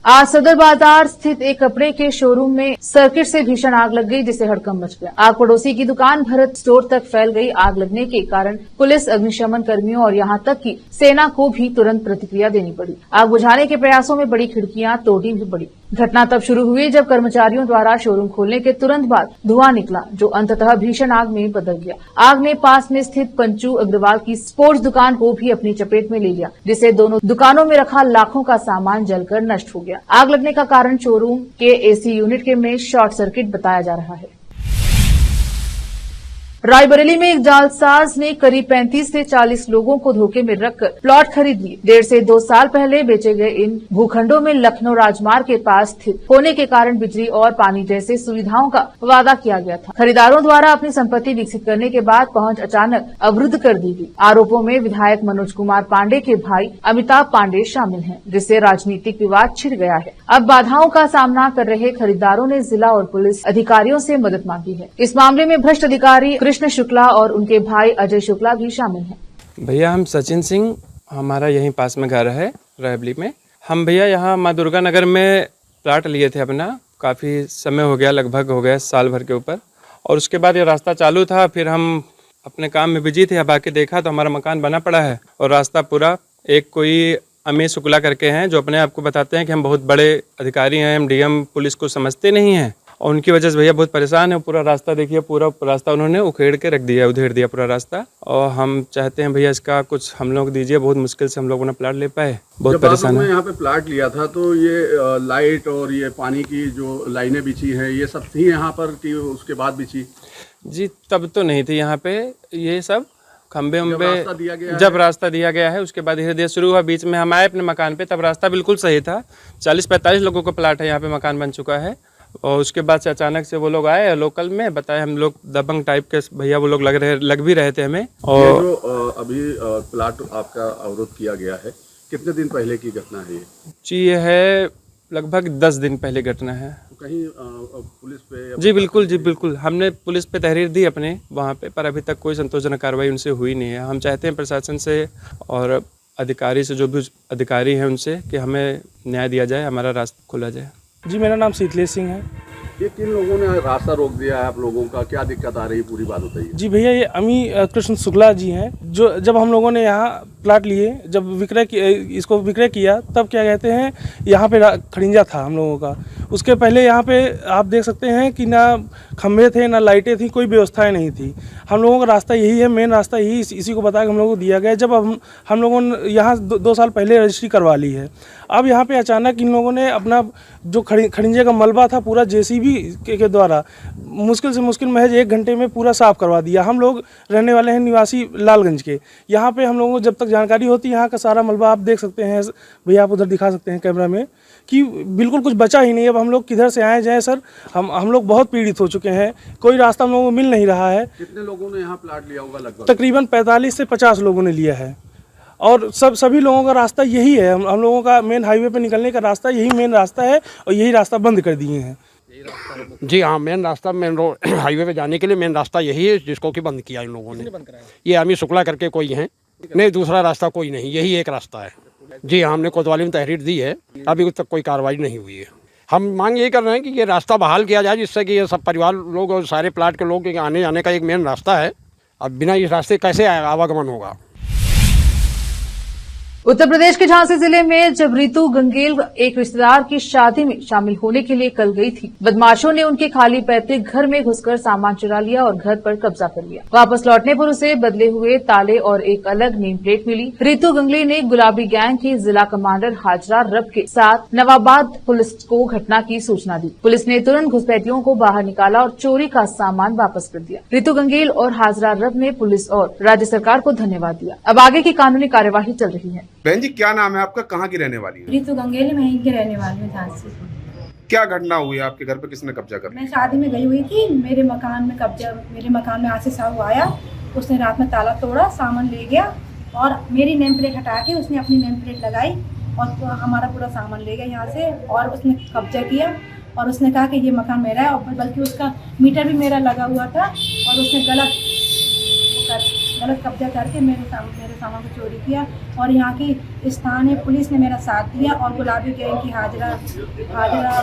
आज सदर बाजार स्थित एक कपड़े के शोरूम में सर्किट से भीषण आग लग गई, जिससे हड़कंप मच गया। आग पड़ोसी की दुकान भरत स्टोर तक फैल गई। आग लगने के कारण पुलिस, अग्निशमन कर्मियों और यहां तक कि सेना को भी तुरंत प्रतिक्रिया देनी पड़ी। आग बुझाने के प्रयासों में बड़ी खिड़कियां तोड़ी भी पड़ी। घटना तब शुरू हुई जब कर्मचारियों द्वारा शोरूम खोलने के तुरंत बाद धुआं निकला, जो अंततः भीषण आग में बदल गया। आग ने पास में स्थित पंचू अग्रवाल की स्पोर्ट्स दुकान को भी अपनी चपेट में ले लिया, जिससे दोनों दुकानों में रखा लाखों का सामान जलकर नष्ट हो गया। आग लगने का कारण शोरूम के एसी यूनिट के में शॉर्ट सर्किट बताया जा रहा है। रायबरेली में एक जालसाज ने करीब 35 से 40 लोगों को धोखे में रखकर प्लॉट खरीद लिए। 1.5 से 2 साल पहले बेचे गए इन भूखंडों में लखनऊ राजमार्ग के पास स्थित होने के कारण बिजली और पानी जैसे सुविधाओं का वादा किया गया था। खरीदारों द्वारा अपनी संपत्ति विकसित करने के बाद पहुंच अचानक अवरुद्ध कर दी गई। आरोपों में विधायक मनोज कुमार पांडे के भाई अमिताभ पांडे शामिल हैं, जिससे राजनीतिक विवाद छिड़ गया है। अब बाधाओं का सामना कर रहे खरीदारों ने जिला और पुलिस अधिकारियों से मदद मांगी है। इस मामले में भ्रष्ट अधिकारी कृष्ण शुक्ला और उनके भाई अजय शुक्ला भी शामिल हैं। भैया हम सचिन सिंह, हमारा यहीं पास में घर है रायबरेली में। हम भैया यहाँ माँ दुर्गा नगर में प्लाट लिए थे अपना, काफ़ी समय हो गया, लगभग हो गया साल भर के ऊपर। और उसके बाद ये रास्ता चालू था, फिर हम अपने काम में बिजी थे। अब आके देखा तो हमारा मकान बना पड़ा है और रास्ता पूरा एक कोई अमित शुक्ला करके हैं, जो अपने आप को बताते हैं कि हम बहुत बड़े अधिकारी हैं, हम डीएम पुलिस को समझते नहीं हैं, और उनकी वजह से भैया बहुत परेशान है। पूरा रास्ता देखिए, पूरा रास्ता उन्होंने उखेड़ के रख दिया, उधेड़ दिया पूरा रास्ता। और हम चाहते हैं भैया इसका कुछ हम लोग दीजिए, बहुत मुश्किल से हम लोग अपना प्लाट ले पाए, बहुत परेशान है। यहाँ पे प्लाट लिया था तो ये लाइट और ये पानी की जो लाइनें बिछी हैं, ये सब थी यहाँ पर कि उसके बाद बिछी? जी तब तो नहीं थी यहाँ पे ये सब खंबे उम्बे। जब रास्ता दिया गया है उसके बाद धीरे धीरे शुरू हुआ। बीच में हम आए अपने मकान पे, तब रास्ता बिल्कुल सही था। 40-45 लोगों का प्लाट है यहाँ पे, मकान बन चुका है। और उसके बाद से अचानक से वो लोग आए लोकल में, बताए हम लोग दबंग टाइप के भैया, वो लोग लग भी रहे थे हमें। और ये जो अभी प्लाट आपका अवरुद्ध किया गया है, कितने दिन पहले की घटना है ये? जी ये है लगभग 10 दिन पहले घटना है। कहीं पुलिस पे? जी बिल्कुल हमने पुलिस पे तहरीर दी अपने वहाँ पे, पर अभी तक कोई संतोषजनक कार्रवाई उनसे हुई नहीं है। हम चाहते हैं प्रशासन से और अधिकारी से, जो भी अधिकारी हैं उनसे, कि हमें न्याय दिया जाए, हमारा रास्ता खोला जाए। जी मेरा नाम शीतलेश सिंह है। ये 3 लोगों ने रास्ता रोक दिया है आप लोगों का, क्या दिक्कत आ रही है, पूरी बात बताइए। जी भैया ये कृष्ण शुक्ला जी हैं, जो जब हम लोगों ने यहाँ प्लाट लिए, जब इसको विक्रय किया, तब क्या कहते हैं यहाँ पे खड़िंजा था हम लोगों का। उसके पहले यहाँ पे आप देख सकते हैं कि ना खंभे थे ना लाइटें थी, कोई व्यवस्थाएं नहीं थी। हम लोगों का रास्ता यही है, मेन रास्ता यही, इसी को बता के हम लोगों को दिया गया। जब हम लोगों ने यहाँ 2 साल पहले रजिस्ट्री करवा ली है। अब यहाँ पे अचानक इन लोगों ने अपना जो खड़िंजे का मलबा था पूरा जेसीबी के द्वारा मुश्किल से मुश्किल महज 1 घंटे में पूरा साफ करवा दिया। हम लोग रहने वाले हैं निवासी लालगंज के। यहाँ पे हम लोगों को जब तक जानकारी होती है, यहाँ का सारा मलबा आप देख सकते हैं भैया, आप उधर दिखा सकते हैं कैमरा में, कि बिल्कुल कुछ बचा ही नहीं। अब हम लोग किधर से आए जाएँ सर, हम लोग बहुत पीड़ित हो चुके हैं, कोई रास्ता हम लोगों को मिल नहीं रहा है। कितने लोगों ने यहाँ प्लाट लिया होगा? लगभग तकरीबन 45 से 50 लोगों ने लिया है। और सभी लोगों का रास्ता यही है, हम लोगों का मेन हाईवे पे निकलने का रास्ता यही मेन रास्ता है, और यही रास्ता बंद कर दिए हैं। जी हाँ, मेन रास्ता, मेन रोड हाईवे पे जाने के लिए मेन रास्ता यही है, जिसको कि बंद किया इन लोगों ने। ये अमित शुक्ला करके कोई हैं, नहीं दूसरा रास्ता कोई नहीं, यही एक रास्ता है। जी हाँ, हमने कोतवाली में तहरीर दी है, अभी तक कोई कार्रवाई नहीं हुई है। हम मांग यही कर रहे हैं कि ये रास्ता बहाल किया जाए, जिससे कि ये सब परिवार लोग और सारे प्लाट के लोग आने जाने का एक मेन रास्ता है। अब बिना इस रास्ते कैसे आवागमन होगा? उत्तर प्रदेश के झांसी जिले में जब रितु गंगेल एक रिश्तेदार की शादी में शामिल होने के लिए कल गई थी, बदमाशों ने उनके खाली पैतृक घर में घुसकर सामान चुरा लिया और घर पर कब्जा कर लिया। वापस लौटने पर उसे बदले हुए ताले और एक अलग नेम प्लेट मिली। रितु गंगली ने गुलाबी गैंग की जिला कमांडर हाजरा रब के साथ नवाबाद पुलिस को घटना की सूचना दी। पुलिस ने तुरंत घुसपैठियों को बाहर निकाला और चोरी का सामान वापस कर दिया। रितु गंगेल और हाजरा रब ने पुलिस और राज्य सरकार को धन्यवाद दिया। अब आगे की कानूनी कार्यवाही चल रही है। बहन जी क्या नाम है आपका, कहाँ की रहने वाली है? रितु गंगेल, मैं यहीं की रहने वाली हूँ, झांसी। क्या घटना हुई? आपके घर पे किसने कब्जा कर लिया? मैं शादी में गई हुई थी, मेरे मकान में आसिफ साहब आया, उसने रात में ताला तोड़ा, सामान ले गया और मेरी नेम प्लेट हटा के उसने अपनी नेम प्लेट लगाई और हमारा पूरा सामान ले गया यहाँ से, और उसने कब्जा किया और उसने कहा कि ये मकान मेरा है, और बल्कि उसका मीटर भी मेरा लगा हुआ था, और उसने गलत कब्जा करके मेरे सामान को चोरी किया और यहाँ की स्थानीय पुलिस ने मेरा साथ दिया और गुलाबी गैंग की हाजरा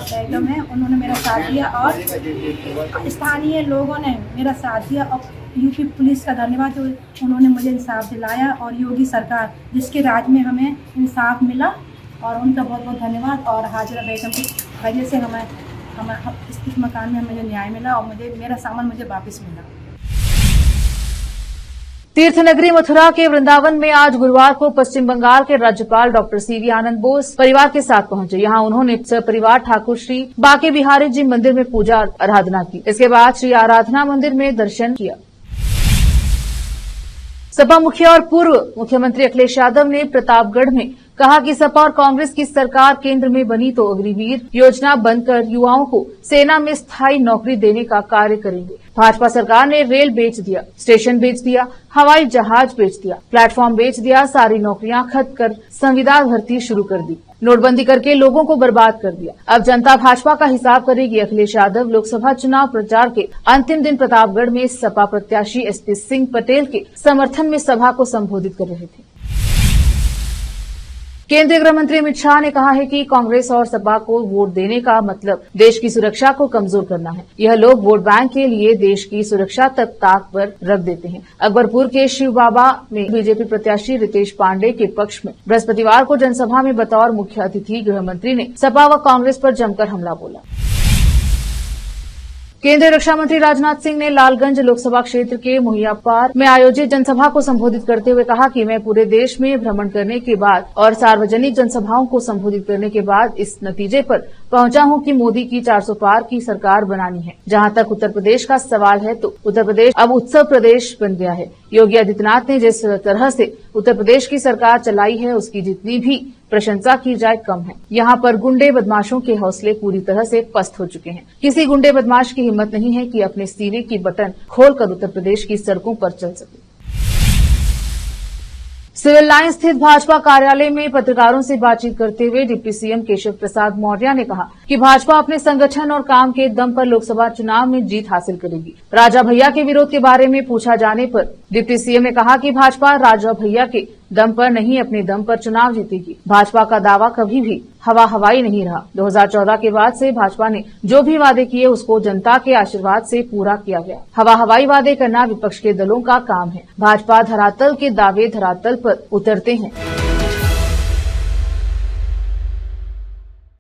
बेगम है, उन्होंने मेरा साथ दिया और स्थानीय लोगों ने मेरा साथ दिया और यूपी पुलिस का धन्यवाद जो उन्होंने मुझे इंसाफ दिलाया और योगी सरकार जिसके राज में हमें इंसाफ मिला और उनका बहुत बहुत धन्यवाद। और हाजरा बेगम की वजह से हमें इस मकान में मुझे न्याय मिला और मेरा सामान मुझे वापस मिला। तीर्थ नगरी मथुरा के वृंदावन में आज गुरुवार को पश्चिम बंगाल के राज्यपाल डॉक्टर सीवी आनंद बोस परिवार के साथ पहुंचे। यहां उन्होंने सपरिवार ठाकुर श्री बांके बिहारी जी मंदिर में पूजा आराधना की। इसके बाद श्री आराधना मंदिर में दर्शन किया। सपा मुखिया और पूर्व मुख्यमंत्री अखिलेश यादव ने प्रतापगढ़ में कहा कि सपा और कांग्रेस की सरकार केंद्र में बनी तो अग्निवीर योजना बंद कर युवाओं को सेना में स्थायी नौकरी देने का कार्य करेंगे। भाजपा सरकार ने रेल बेच दिया, स्टेशन बेच दिया, हवाई जहाज बेच दिया, प्लेटफॉर्म बेच दिया, सारी नौकरियां खत्म कर संविदा भर्ती शुरू कर दी, नोटबंदी करके लोगों को बर्बाद कर दिया। अब जनता भाजपा का हिसाब करेगी। अखिलेश यादव लोकसभा चुनाव प्रचार के अंतिम दिन प्रतापगढ़ में सपा प्रत्याशी एसपी सिंह पटेल के समर्थन में सभा को संबोधित कर रहे थे। केंद्रीय गृह मंत्री अमित शाह ने कहा है कि कांग्रेस और सपा को वोट देने का मतलब देश की सुरक्षा को कमजोर करना है। यह लोग वोट बैंक के लिए देश की सुरक्षा तक ताक पर रख देते हैं। अकबरपुर के शिव बाबा में बीजेपी प्रत्याशी रितेश पांडे के पक्ष में बृहस्पतिवार को जनसभा में बतौर मुख्य अतिथि गृह मंत्री ने सपा व कांग्रेस पर जमकर हमला बोला। केंद्रीय रक्षा मंत्री राजनाथ सिंह ने लालगंज लोकसभा क्षेत्र के मोहियापार में आयोजित जनसभा को संबोधित करते हुए कहा कि मैं पूरे देश में भ्रमण करने के बाद और सार्वजनिक जनसभाओं को संबोधित करने के बाद इस नतीजे पर पहुंचा हूं कि मोदी की 400 पार की सरकार बनानी है। जहां तक उत्तर प्रदेश का सवाल है तो उत्तर प्रदेश अब उत्सव प्रदेश बन गया है। योगी आदित्यनाथ ने जिस तरह से उत्तर प्रदेश की सरकार चलाई है उसकी जितनी भी प्रशंसा की जाए कम है। यहाँ पर गुंडे बदमाशों के हौसले पूरी तरह से पस्त हो चुके हैं। किसी गुंडे बदमाश की हिम्मत नहीं है कि अपने सीने की बटन खोलकर उत्तर प्रदेश की सड़कों पर चल सके। सिविल लाइन स्थित भाजपा कार्यालय में पत्रकारों से बातचीत करते हुए डिप्टी सीएम केशव प्रसाद मौर्य ने कहा कि भाजपा अपने संगठन और काम के दम पर लोकसभा चुनाव में जीत हासिल करेगी। राजा भैया के विरोध के बारे में पूछा जाने पर डिप्टी सीएम ने कहा कि भाजपा राजा भैया के दम पर नहीं अपने दम पर चुनाव जीतेगी। भाजपा का दावा कभी भी हवाई नहीं रहा। 2014 के बाद से भाजपा ने जो भी वादे किए उसको जनता के आशीर्वाद से पूरा किया गया। हवाई वादे करना विपक्ष के दलों का काम है। भाजपा धरातल के दावे धरातल पर उतरते हैं।